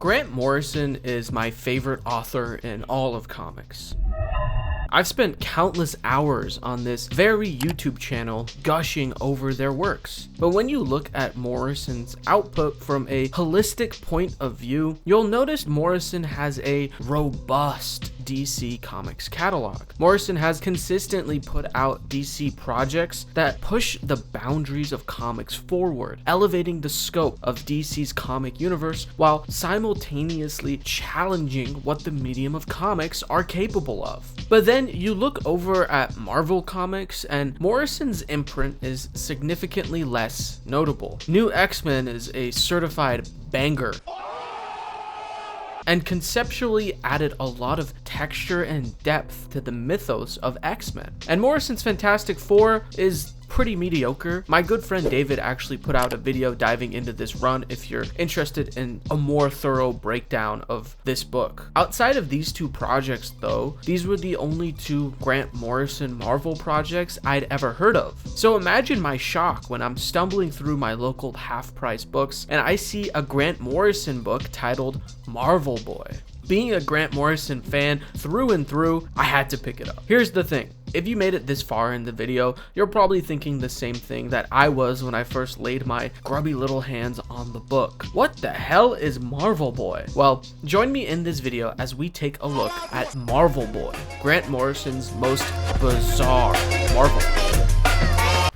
Grant Morrison is my favorite author in all of comics. I've spent countless hours on this very YouTube channel gushing over their works. But when you look at Morrison's output from a holistic point of view, you'll notice Morrison has a robust DC Comics catalog. Morrison has consistently put out DC projects that push the boundaries of comics forward, elevating the scope of DC's comic universe while simultaneously challenging what the medium of comics are capable of. But then you look over at Marvel Comics and Morrison's imprint is significantly less notable. New X-Men is a certified banger and conceptually added a lot of texture and depth to the mythos of X-Men. And Morrison's Fantastic Four is pretty mediocre. My good friend David actually put out a video diving into this run if you're interested in a more thorough breakdown of this book. Outside of these two projects though, these were the only two Grant Morrison Marvel projects I'd ever heard of. So imagine my shock when I'm stumbling through my local half-price books and I see a Grant Morrison book titled Marvel Boy. Being a Grant Morrison fan through and through, I had to pick it up. Here's the thing. If you made it this far in the video, you're probably thinking the same thing that I was when I first laid my grubby little hands on the book. What the hell is Marvel Boy? Well, join me in this video as we take a look at Marvel Boy, Grant Morrison's most bizarre Marvel book.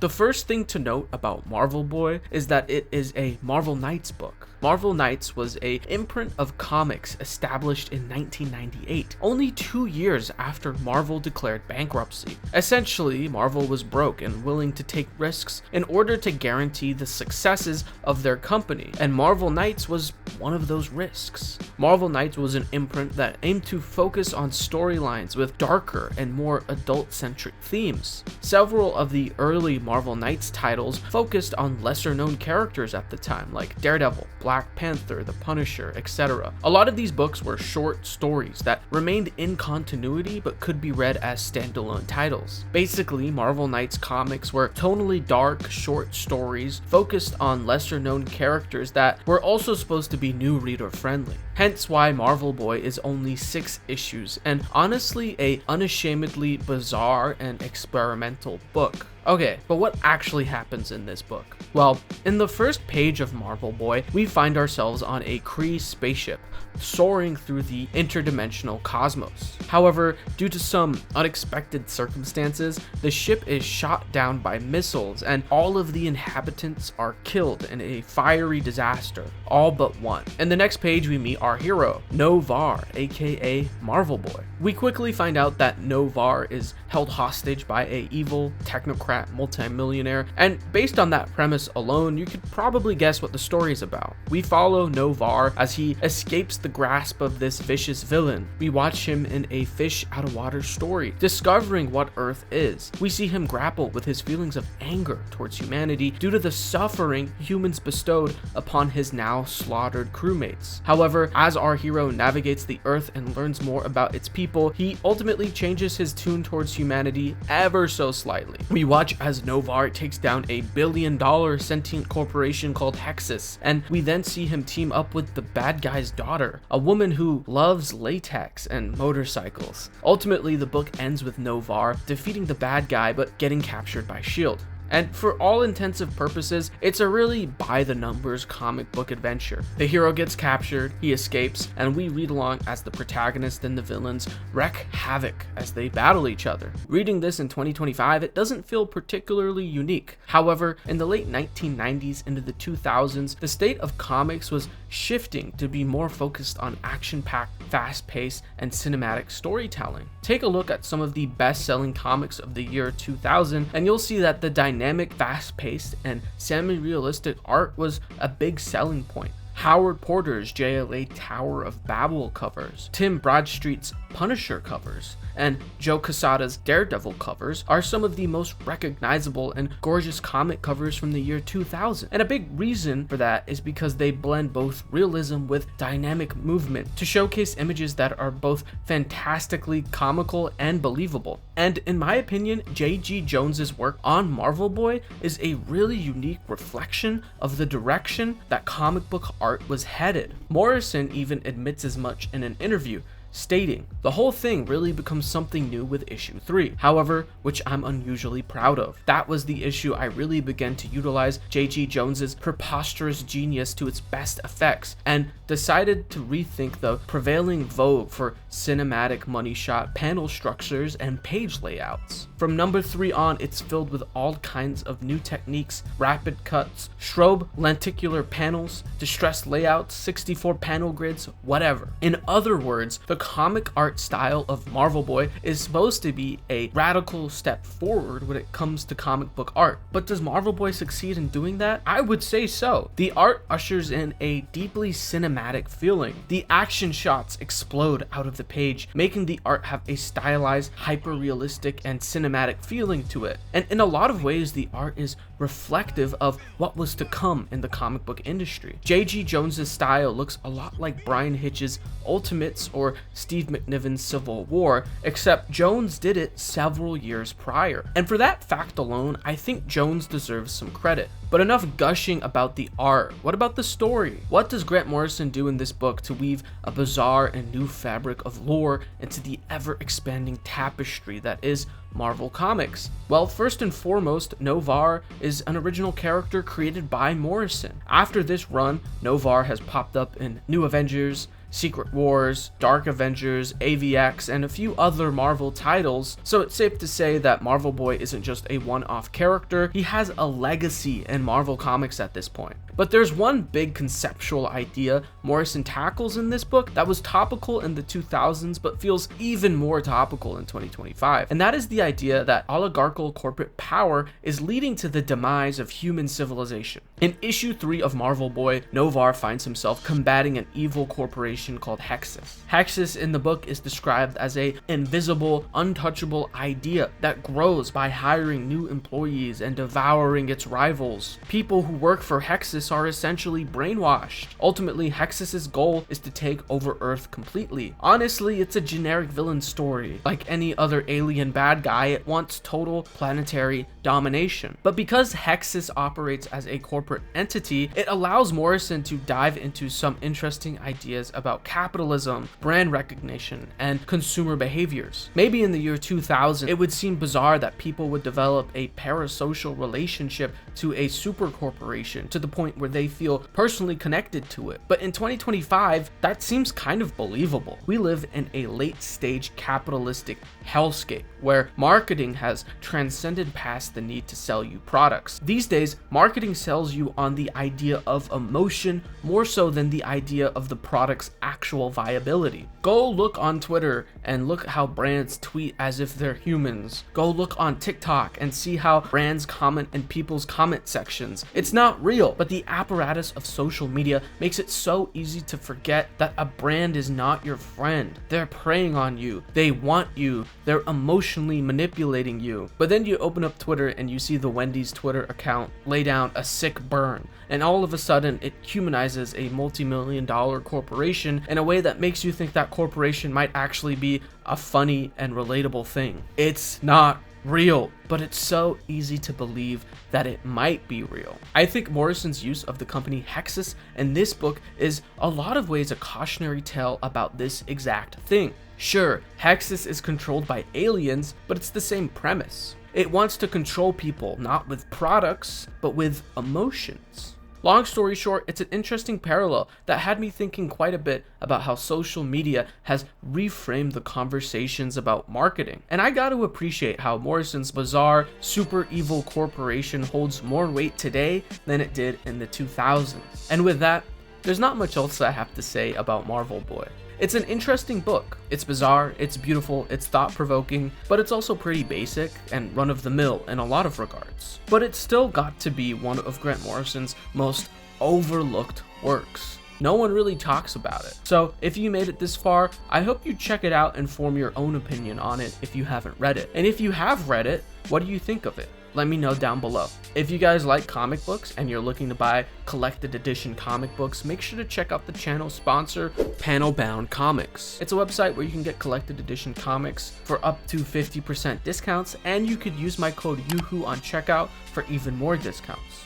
The first thing to note about Marvel Boy is that it is a Marvel Knights book. Marvel Knights was an imprint of comics established in 1998, only 2 years after Marvel declared bankruptcy. Essentially, Marvel was broke and willing to take risks in order to guarantee the successes of their company, and Marvel Knights was one of those risks. Marvel Knights was an imprint that aimed to focus on storylines with darker and more adult-centric themes. Several of the early Marvel Knights titles focused on lesser-known characters at the time, like Daredevil, Black Panther, The Punisher, etc. A lot of these books were short stories that remained in continuity but could be read as standalone titles. Basically, Marvel Knights comics were tonally dark, short stories focused on lesser known characters that were also supposed to be new reader friendly. Hence why Marvel Boy is only 6 issues and honestly a unashamedly bizarre and experimental book. Okay, but what actually happens in this book? Well, in the first page of Marvel Boy, we find ourselves on a Kree spaceship, soaring through the interdimensional cosmos. However, due to some unexpected circumstances, the ship is shot down by missiles and all of the inhabitants are killed in a fiery disaster, all but one. In the next page, we meet our hero, Noh-Vaar, aka Marvel Boy. We quickly find out that Noh-Vaar is held hostage by an evil technocrat multimillionaire, and based on that premise alone, you could probably guess what the story is about. We follow Noh-Vaar as he escapes the grasp of this vicious villain. We watch him in a fish out of water story, discovering what Earth is. We see him grapple with his feelings of anger towards humanity due to the suffering humans bestowed upon his now slaughtered crewmates. However, as our hero navigates the Earth and learns more about its people, he ultimately changes his tune towards humanity ever so slightly. We watch as Noh-Vaar takes down a billion-dollar sentient corporation called Hexus, and we then see him team up with the bad guy's daughter, a woman who loves latex and motorcycles. Ultimately, the book ends with Noh-Vaar defeating the bad guy but getting captured by S.H.I.E.L.D. And for all intensive purposes, it's a really by-the-numbers comic book adventure. The hero gets captured, he escapes, and we read along as the protagonist and the villains wreak havoc as they battle each other. Reading this in 2025, it doesn't feel particularly unique. However, in the late 1990s into the 2000s, the state of comics was shifting to be more focused on action-packed, fast-paced, and cinematic storytelling. Take a look at some of the best-selling comics of the year 2000, and you'll see that the dynamic, fast-paced, and semi-realistic art was a big selling point. Howard Porter's JLA Tower of Babel covers, Tim Bradstreet's Punisher covers, and Joe Quesada's Daredevil covers are some of the most recognizable and gorgeous comic covers from the year 2000. And a big reason for that is because they blend both realism with dynamic movement to showcase images that are both fantastically comical and believable. And in my opinion, J.G. Jones's work on Marvel Boy is a really unique reflection of the direction that comic book art art was headed. Morrison even admits as much in an interview, stating, "The whole thing really becomes something new with issue 3, however, which I'm unusually proud of. That was the issue I really began to utilize J.G. Jones's preposterous genius to its best effects, and decided to rethink the prevailing vogue for cinematic money shot panel structures and page layouts. From number 3 on, it's filled with all kinds of new techniques, rapid cuts, strobe lenticular panels, distressed layouts, 64 panel grids, whatever. In other words, the comic art style of Marvel Boy is supposed to be a radical step forward when it comes to comic book art. But does Marvel Boy succeed in doing that? I would say so. The art ushers in a deeply cinematic feeling. The action shots explode out of the page, making the art have a stylized, hyper-realistic, and cinematic feeling to it. And in a lot of ways, the art is reflective of what was to come in the comic book industry. J.G. Jones's style looks a lot like Brian Hitch's Ultimates or Steve McNiven's Civil War, except Jones did it several years prior. And for that fact alone, I think Jones deserves some credit. But enough gushing about the art. What about the story? What does Grant Morrison do in this book to weave a bizarre and new fabric of lore into the ever-expanding tapestry that is Marvel Comics? Well, first and foremost, Noh-Vaar is an original character created by Morrison. After this run, Noh-Vaar has popped up in New Avengers, Secret Wars, Dark Avengers, AVX, and a few other Marvel titles, so it's safe to say that Marvel Boy isn't just a one-off character, he has a legacy in Marvel Comics at this point. But there's one big conceptual idea Morrison tackles in this book that was topical in the 2000s but feels even more topical in 2025, and that is the idea that oligarchical corporate power is leading to the demise of human civilization. In issue 3 of Marvel Boy, Noh-Vaar finds himself combating an evil corporation called Hexus. Hexus in the book is described as a invisible, untouchable idea that grows by hiring new employees and devouring its rivals. People who work for Hexus are essentially brainwashed. Ultimately, Hexus's goal is to take over Earth completely. Honestly, it's a generic villain story. Like any other alien bad guy, it wants total planetary domination. But because Hexus operates as a corporate entity, it allows Morrison to dive into some interesting ideas about capitalism, brand recognition, and consumer behaviors. Maybe in the year 2000, it would seem bizarre that people would develop a parasocial relationship to a super corporation to the point where they feel personally connected to it. But in 2025, that seems kind of believable. We live in a late stage capitalistic hellscape where marketing has transcended past the need to sell you products. These days, marketing sells you on the idea of emotion more so than the idea of the product's actual viability. Go look on Twitter and look how brands tweet as if they're humans. Go look on TikTok and see how brands comment in people's comment sections. It's not real, but the apparatus of social media makes it so easy to forget that a brand is not your friend. They're preying on you. They want you. They're emotionally manipulating you. But then you open up Twitter and you see the Wendy's Twitter account lay down a sick burn, and all of a sudden it humanizes a multi-million-dollar corporation in a way that makes you think that corporation might actually be a funny and relatable thing. It's not real, but it's so easy to believe that it might be real. I think Morrison's use of the company Hexus in this book is a lot of ways a cautionary tale about this exact thing. Sure, Hexus is controlled by aliens, but it's the same premise. It wants to control people, not with products, but with emotions. Long story short, it's an interesting parallel that had me thinking quite a bit about how social media has reframed the conversations about marketing. And I got to appreciate how Morrison's bizarre, super evil corporation holds more weight today than it did in the 2000s. And with that, there's not much else I have to say about Marvel Boy. It's an interesting book. It's bizarre, it's beautiful, it's thought-provoking, but it's also pretty basic and run-of-the-mill in a lot of regards. But it's still got to be one of Grant Morrison's most overlooked works. No one really talks about it. So if you made it this far, I hope you check it out and form your own opinion on it if you haven't read it. And if you have read it, what do you think of it? Let me know down below. If you guys like comic books and you're looking to buy collected edition comic books, make sure to check out the channel sponsor, Panel Bound Comics. It's a website where you can get collected edition comics for up to 50% discounts, and you could use my code YooHoo on checkout for even more discounts.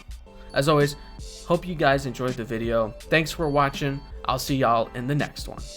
As always, hope you guys enjoyed the video. Thanks for watching. I'll see y'all in the next one.